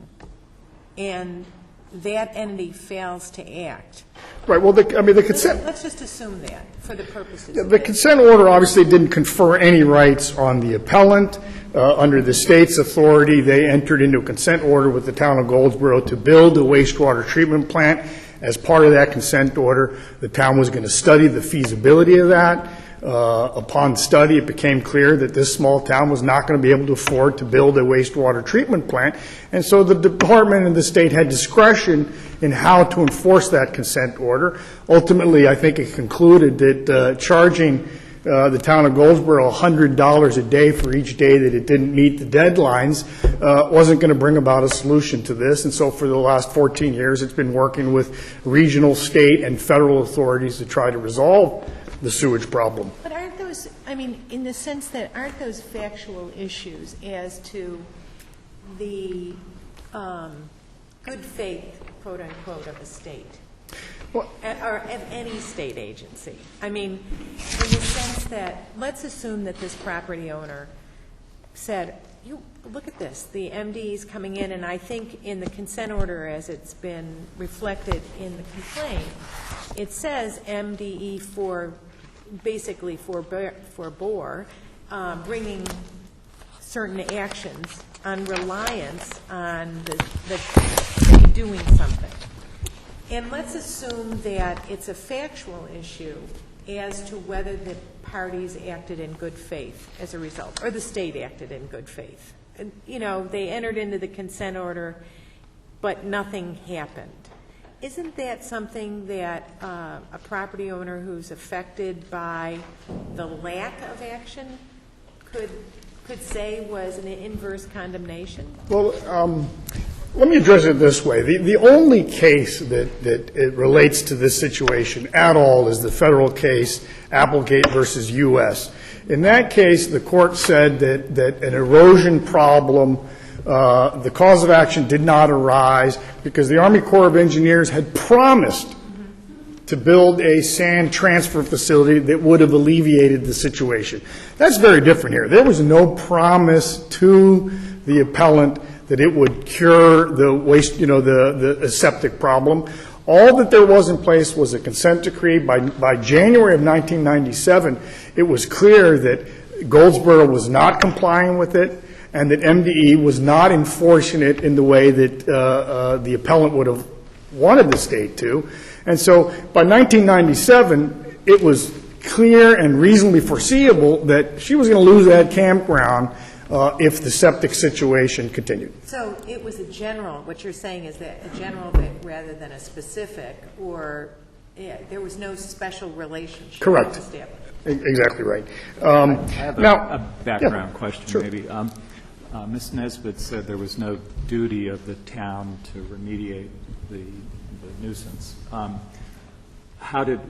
and that entity fails to act. Right, well, the consent... Let's just assume that, for the purposes of The this. consent order obviously didn't confer any rights on the appellant. Under the state's authority, they entered into a consent order with the town of Goldsboro to build a wastewater treatment plant. As part of that consent order, the town was going to study the feasibility of that. Upon study, it became clear that this small town was not going to be able to afford to build a wastewater treatment plant, and so the department and the state had discretion in how to enforce that consent order. Ultimately, I think it concluded that charging the town of Goldsboro $100 a day for each day that it didn't meet the deadlines wasn't going to bring about a solution to this, and so for the last 14 years, it's been working with regional, state, and federal authorities to try to resolve the sewage problem. But aren't those, I mean, in the sense that aren't those factual issues as to the good faith, quote unquote, of the state? Or of any state agency? I mean, in the sense that, let's assume that this property owner said, you look at this, the MD is coming in, and I think in the consent order as it's been reflected in the complaint, it says MDE for basically forbore bringing certain actions on reliance on the city doing something. And let's assume that it's a factual issue as to whether the parties acted in good faith as a result, or the state acted in good faith. And, you know, they entered into the consent order, but nothing happened. Isn't that something that a property owner who's affected by the lack of action could say was an inverse condemnation? Well, let me address it this way. The only case that it relates to this situation at all is the federal case, Applegate versus U.S. In that case, the court said that an erosion problem, the cause of action did not arise because the Army Corps of Engineers had promised to build a sand transfer facility that would have alleviated the situation. That's very different here. There was no promise to the appellant that it would cure the waste, the septic problem. All that there was in place was a consent decree. By January of 1997, it was clear that Goldsboro was not complying with it and that MDE was not enforcing it in the way that the appellant would have wanted the state to. And so by 1997, it was clear and reasonably foreseeable that she was going to lose that campground if the septic situation continued. So it was a general, what you're saying is that a general rather than a specific, or there was no special relationship. Correct. Established. Exactly right. I have now, a background question, sure. maybe. Ms. Nesbitt said there was no duty of the town to remediate the nuisance.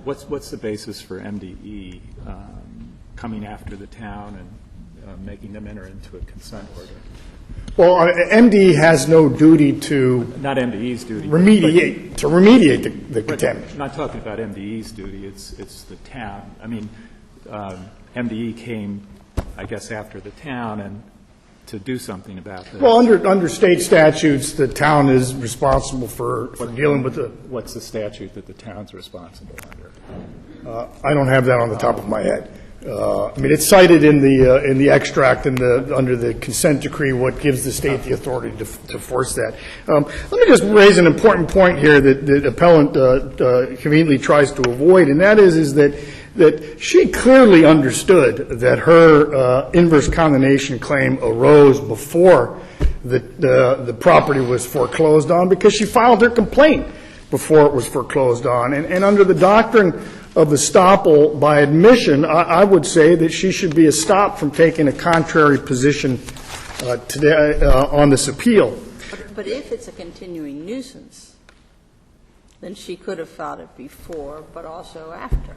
What's the basis for MDE coming after the town and making them enter into a consent order? Well, MDE has no duty to not MDE's duty. Remediate the contamination. I'm not talking about MDE's duty. It's the town. I mean, MDE came, I guess, after the town and to do something about this. Well, under state statutes, the town is responsible for dealing with the. What's the statute that the town's responsible under? I don't have that on the top of my head. I mean, it's cited in the extract under the consent decree what gives the state the authority to force that. Let me just raise an important point here that the appellant conveniently tries to avoid, and that is that she clearly understood that her inverse condemnation claim arose before the property was foreclosed on because she filed her complaint before it was foreclosed on. And under the doctrine of estoppel by admission, I would say that she should be stopped from taking a contrary position today on this appeal. But if it's a continuing nuisance, then she could have filed it before, but also after.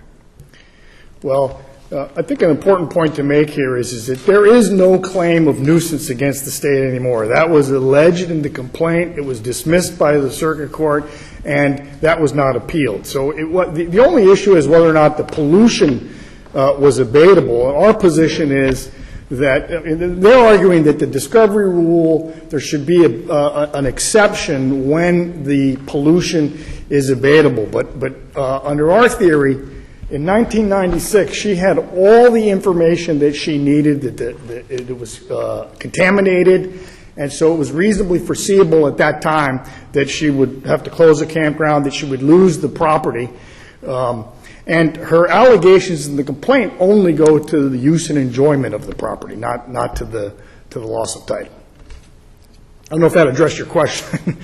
Well, I think an important point to make here is that there is no claim of nuisance against the state anymore. That was alleged in the complaint. It was dismissed by the circuit court, and that was not appealed. So the only issue is whether or not the pollution was abatable. And our position is that they're arguing that the discovery rule, there should be an exception when the pollution is abatable. But under our theory, in 1996, she had all the information that she needed, that it was contaminated, and so it was reasonably foreseeable at that time that she would have to close the campground, that she would lose the property. And her allegations in the complaint only go to the use and enjoyment of the property, not to the loss of title. I don't know if that addressed your question.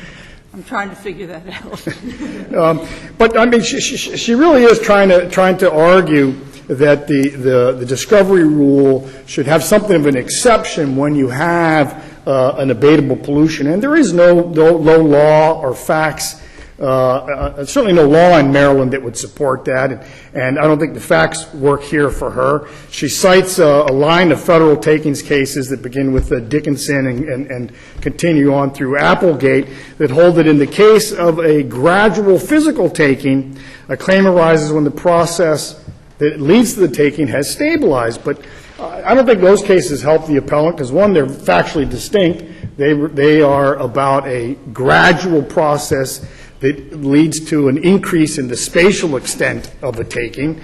I'm trying to figure that out. But I mean, she really is trying to argue that the discovery rule should have something of an exception when you have an abatable pollution, and there is no law or facts. Certainly no law in Maryland that would support that, and I don't think the facts work here for her. She cites a line of federal takings cases that begin with Dickinson and continue on through Applegate that hold that in the case of a gradual physical taking, a claim arises when the process that leads to the taking has stabilized. But I don't think those cases help the appellant because, one, they're factually distinct. They are about a gradual process that leads to an increase in the spatial extent of a taking.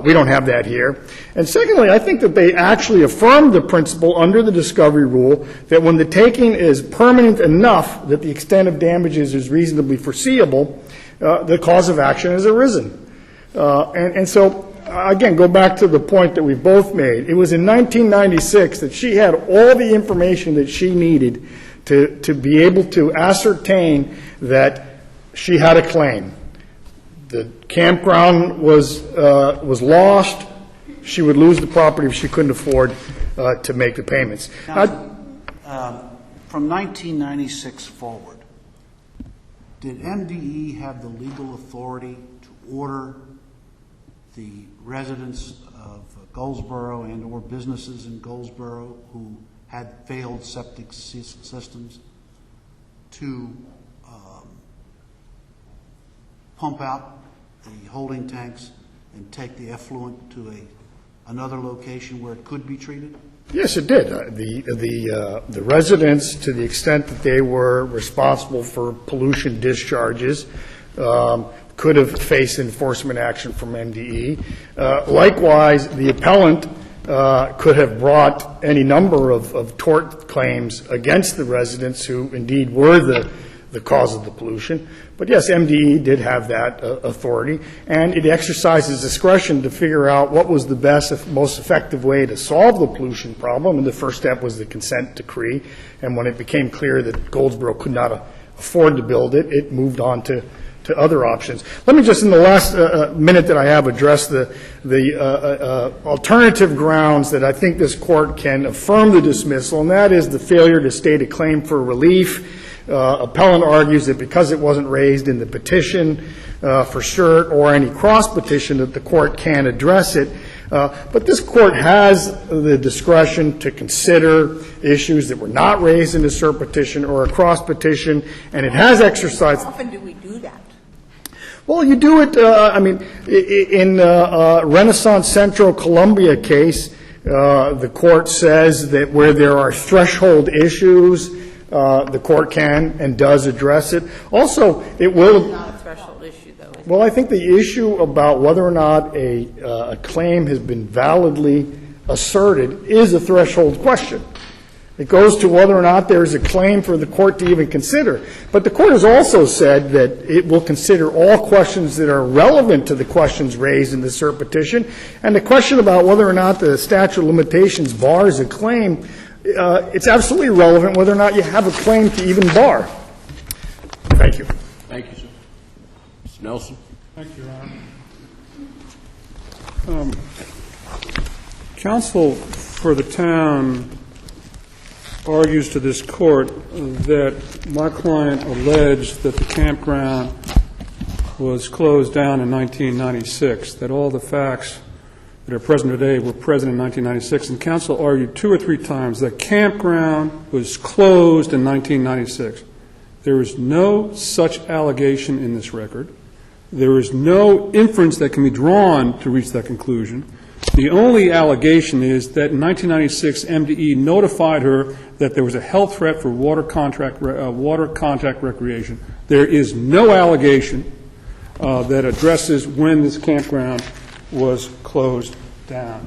We don't have that here. And secondly, I think that they actually affirm the principle under the discovery rule that when the taking is permanent enough that the extent of damages is reasonably foreseeable, the cause of action has arisen. And so, again, go back to the point that we both made. It was in 1996 that she had all the information that she needed to be able to ascertain that she had a claim. The campground was lost. She would lose the property if she couldn't afford to make the payments. Now, from 1996 forward, did MDE have the legal authority to order the residents of Goldsboro and or businesses in Goldsboro who had failed septic systems to pump out the holding tanks and take the effluent to another location where it could be treated? Yes, it did. The residents, to the extent that they were responsible for pollution discharges, could have faced enforcement action from MDE. Likewise, the appellant could have brought any number of tort claims against the residents who indeed were the cause of the pollution. But yes, MDE did have that authority, and it exercises discretion to figure out what was the best, most effective way to solve the pollution problem, and the first step was the consent decree. And when it became clear that Goldsboro could not afford to build it, it moved on to other options. Let me just, in the last minute that I have, address the alternative grounds that I think this Court can affirm the dismissal, and that is the failure to state a claim for relief. Appellant argues that because it wasn't raised in the petition for cert or any cross petition that the Court can address it. But this Court has the discretion to consider issues that were not raised in the cert petition or a cross petition, and it has exercised. How often do we do that? Well, you do it, in Renaissance Central Columbia case, the Court says that where there are threshold issues, the Court can and does address it. Also, it will. It's not a threshold issue, though. Well, I think the issue about whether or not a claim has been validly asserted is a threshold question. It goes to whether or not there is a claim for the Court to even consider. But the Court has also said that it will consider all questions that are relevant to the questions raised in the cert petition. And the question about whether or not the statute of limitations bars a claim, it's absolutely relevant whether or not you have a claim to even bar. Thank you. Thank you, sir. Mr. Nelson. Thank you, Your Honor. Counsel for the town argues to this Court that my client alleged that the campground was closed down in 1996, that all the facts that are present today were present in 1996, and counsel argued 2 or 3 times that campground was closed in 1996. There is no such allegation in this record. There is no inference that can be drawn to reach that conclusion. The only allegation is that in 1996, MDE notified her that there was a health threat for water contact recreation. There is no allegation that addresses when this campground was closed down.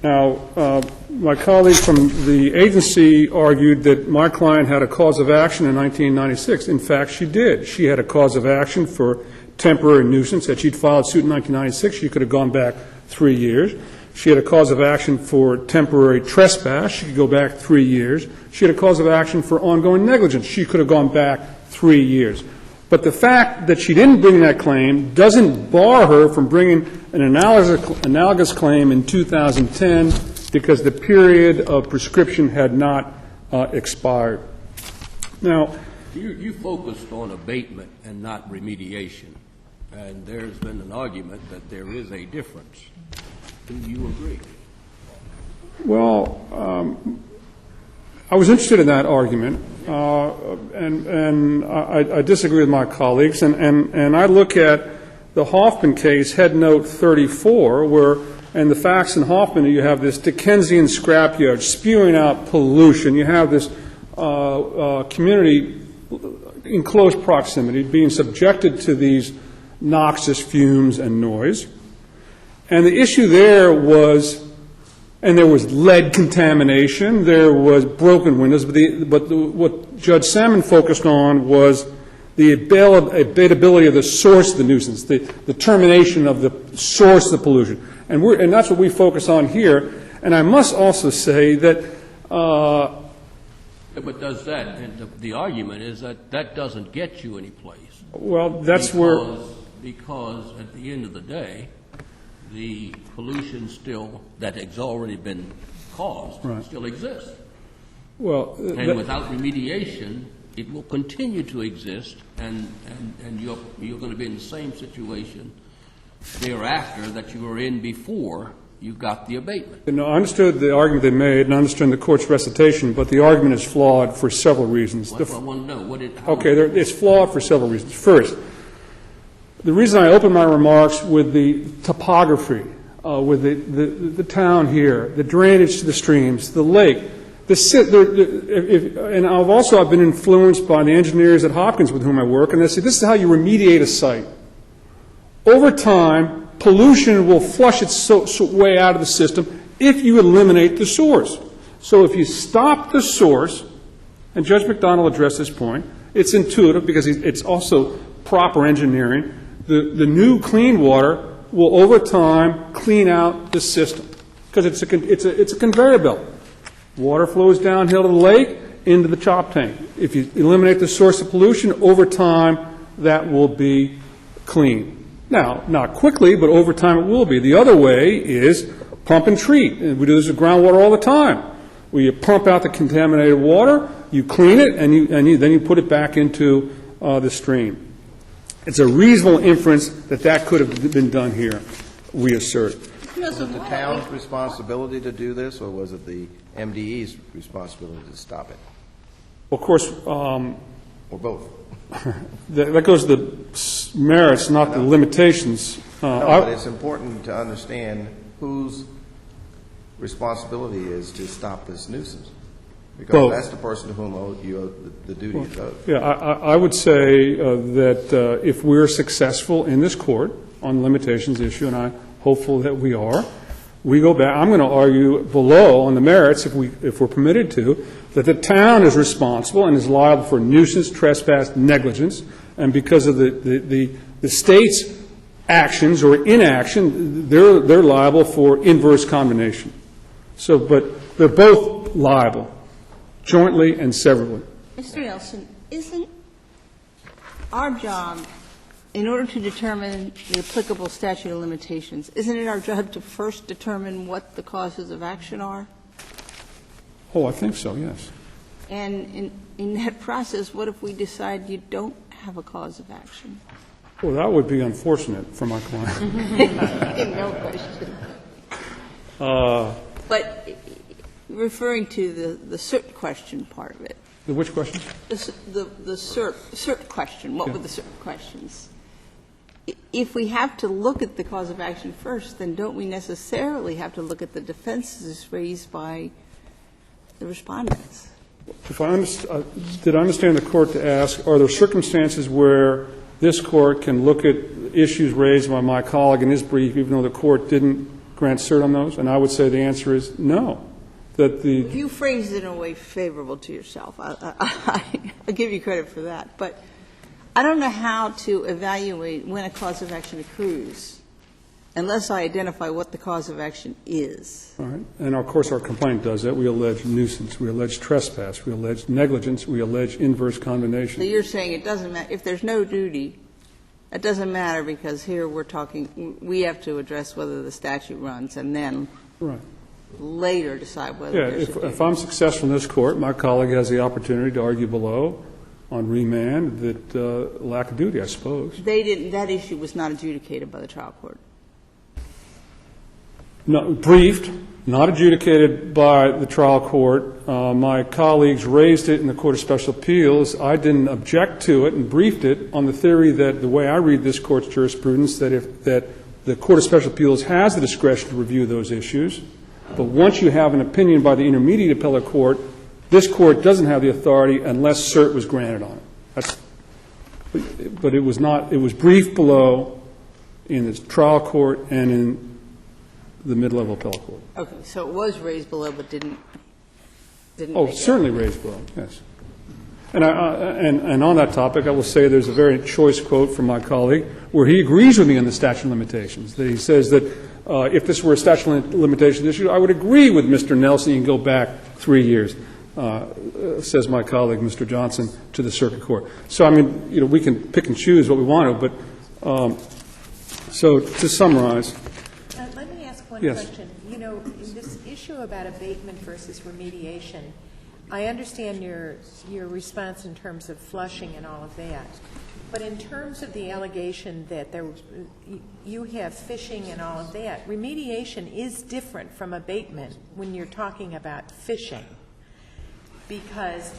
Now, my colleague from the agency argued that my client had a cause of action in 1996. In fact, she did. She had a cause of action for temporary nuisance. Had she'd filed suit in 1996, she could have gone back 3 years. She had a cause of action for temporary trespass. She could go back 3 years. She had a cause of action for ongoing negligence. She could have gone back 3 years. But the fact that she didn't bring that claim doesn't bar her from bringing an analogous claim in 2010 because the period of prescription had not expired. Now, you focused on abatement and not remediation, and there's been an argument that there is a difference. Do you agree? Well, I was interested in that argument, and I disagree with my colleagues, and I look at the Hoffman case, head note 34, where, and the facts in Hoffman, you have this Dickensian scrapyard spewing out pollution. You have this community in close proximity being subjected to these noxious fumes and noise. And the issue there was, and there was lead contamination, there was broken windows, but what Judge Salmon focused on was the abatability of the source of the nuisance, the termination of the source of the pollution. And that's what we focus on here. And I must also say that but does that, and the argument is that that doesn't get you any place. Well, that's because at the end of the day, the pollution still, that has already been caused, right, still exists. Well, and without remediation, it will continue to exist, and you're going to be in the same situation thereafter that you were in before you got the abatement. No, I understood the argument they made, and I understood the court's recitation, but the argument is flawed for several reasons. Well, I want to know. Okay, it's flawed for several reasons. First, the reason I opened my remarks with the topography, with the town here, the drainage to the streams, the lake, and I've been influenced by the engineers at Hopkins with whom I work, and they say this is how you remediate a site. Over time, pollution will flush its way out of the system if you eliminate the source. So if you stop the source, and Judge McDonald addressed this point, it's intuitive because it's also proper engineering. The new clean water will over time clean out the system because it's a conveyor belt. Water flows downhill to the lake into the chop tank. If you eliminate the source of pollution, over time that will be clean. Now, not quickly, but over time it will be. The other way is pump and treat. And we do this with groundwater all the time. Where you pump out the contaminated water, you clean it, and then you put it back into the stream. It's a reasonable inference that could have been done here, we assert. Was it the town's responsibility to do this, or was it the MDE's responsibility to stop it? Well, of course, or both. that goes to the merits, not the limitations. But it's important to understand whose responsibility is to stop this nuisance. Because that's the person to whom you owe the duty of vote. Yeah, I would say that if we're successful in this court on the limitations issue, and I'm hopeful that we are, we go back. I'm going to argue below on the merits, if we're permitted to, that the town is responsible and is liable for nuisance, trespass, negligence, and because of the state's actions or inaction, they're liable for inverse condemnation. So, but they're both liable, jointly and severally. Mr. Nelson, isn't our job, in order to determine the applicable statute of limitations, isn't it our job to first determine what the causes of action are? Oh, I think so, yes. And in that process, what if we decide you don't have a cause of action? Well, that would be unfortunate for my client. No question. But referring to the cert question part of it, The which question? the cert question, what were the cert questions? If we have to look at the cause of action first, then don't we necessarily have to look at the defenses raised by the respondents? If I did I understand the court to ask, are there circumstances where this court can look at issues raised by my colleague in his brief, even though the court didn't grant cert on those? And I would say the answer is no. That the You phrased it in a way favorable to yourself. I'll give you credit for that. But I don't know how to evaluate when a cause of action accrues unless I identify what the cause of action is. All right. And, of course, our complaint does that. We allege nuisance. We allege trespass. We allege negligence. We allege inverse condemnation. So you're saying it doesn't matter. If there's no duty, it doesn't matter because here we're talking, we have to address whether the statute runs and then later decide whether there's a duty. If I'm successful in this court, my colleague has the opportunity to argue below on remand that lack of duty, I suppose. They didn't, that issue was not adjudicated by the trial court. No, briefed, not adjudicated by the trial court. My colleagues raised it in the Court of Special Appeals. I didn't object to it and briefed it on the theory that the way I read this Court's jurisprudence, that the Court of Special Appeals has the discretion to review those issues. But once you have an opinion by the intermediate appellate court, this Court doesn't have the authority unless cert was granted on it. But it was not, it was briefed below in the trial court and in the mid-level appellate court. Okay, so it was raised below but didn't Oh, make it. certainly raised below, yes. And on that topic, I will say there's a very choice quote from my colleague where he agrees with me on the statute of limitations. That he says that if this were a statute of limitations issue, I would agree with Mr. Nelson and go back 3 years, says my colleague, Mr. Johnson, to the circuit court. So, I mean, you know, we can pick and choose what we want to, but so to summarize. Let me ask one Yes. question. You know, in this issue about abatement versus remediation, I understand your response in terms of flushing and all of that. But in terms of the allegation that you have fishing and all of that, remediation is different from abatement when you're talking about fishing, because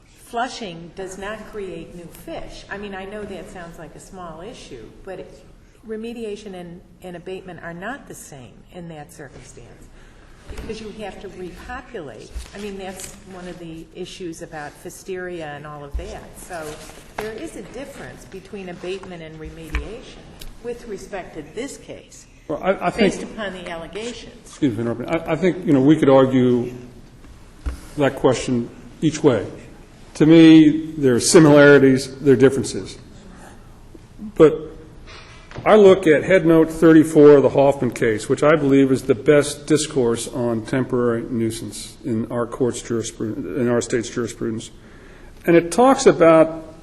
flushing does not create new fish. I mean, I know that sounds like a small issue, but remediation and abatement are not the same in that circumstance, because you have to repopulate. I mean, that's one of the issues about Fisteria and all of that. So there is a difference between abatement and remediation with respect to this case, Well, I think, based upon the allegations. excuse me, I think, you know, we could argue that question each way. To me, there are similarities, there are differences. But I look at Head Note 34 of the Hoffman case, which I believe is the best discourse on temporary nuisance in our court's jurisprudence, in our state's jurisprudence. And it talks about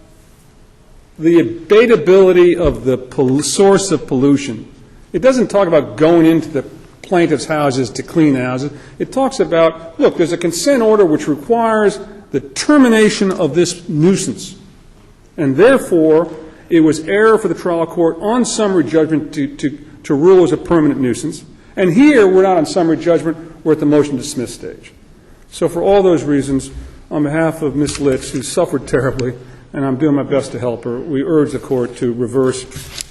the abatability of the source of pollution. It doesn't talk about going into the plaintiff's houses to clean houses. It talks about, look, there's a consent order which requires the termination of this nuisance. And therefore, it was error for the trial court on summary judgment to rule as a permanent nuisance. And here, we're not on summary judgment, we're at the motion to dismiss stage. So for all those reasons, on behalf of Ms. Litz, who suffered terribly, and I'm doing my best to help her, we urge the court to reverse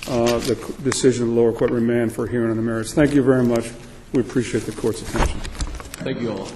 the decision of the lower court remand for hearing on the merits. Thank you very much. We appreciate the court's attention. Thank you all.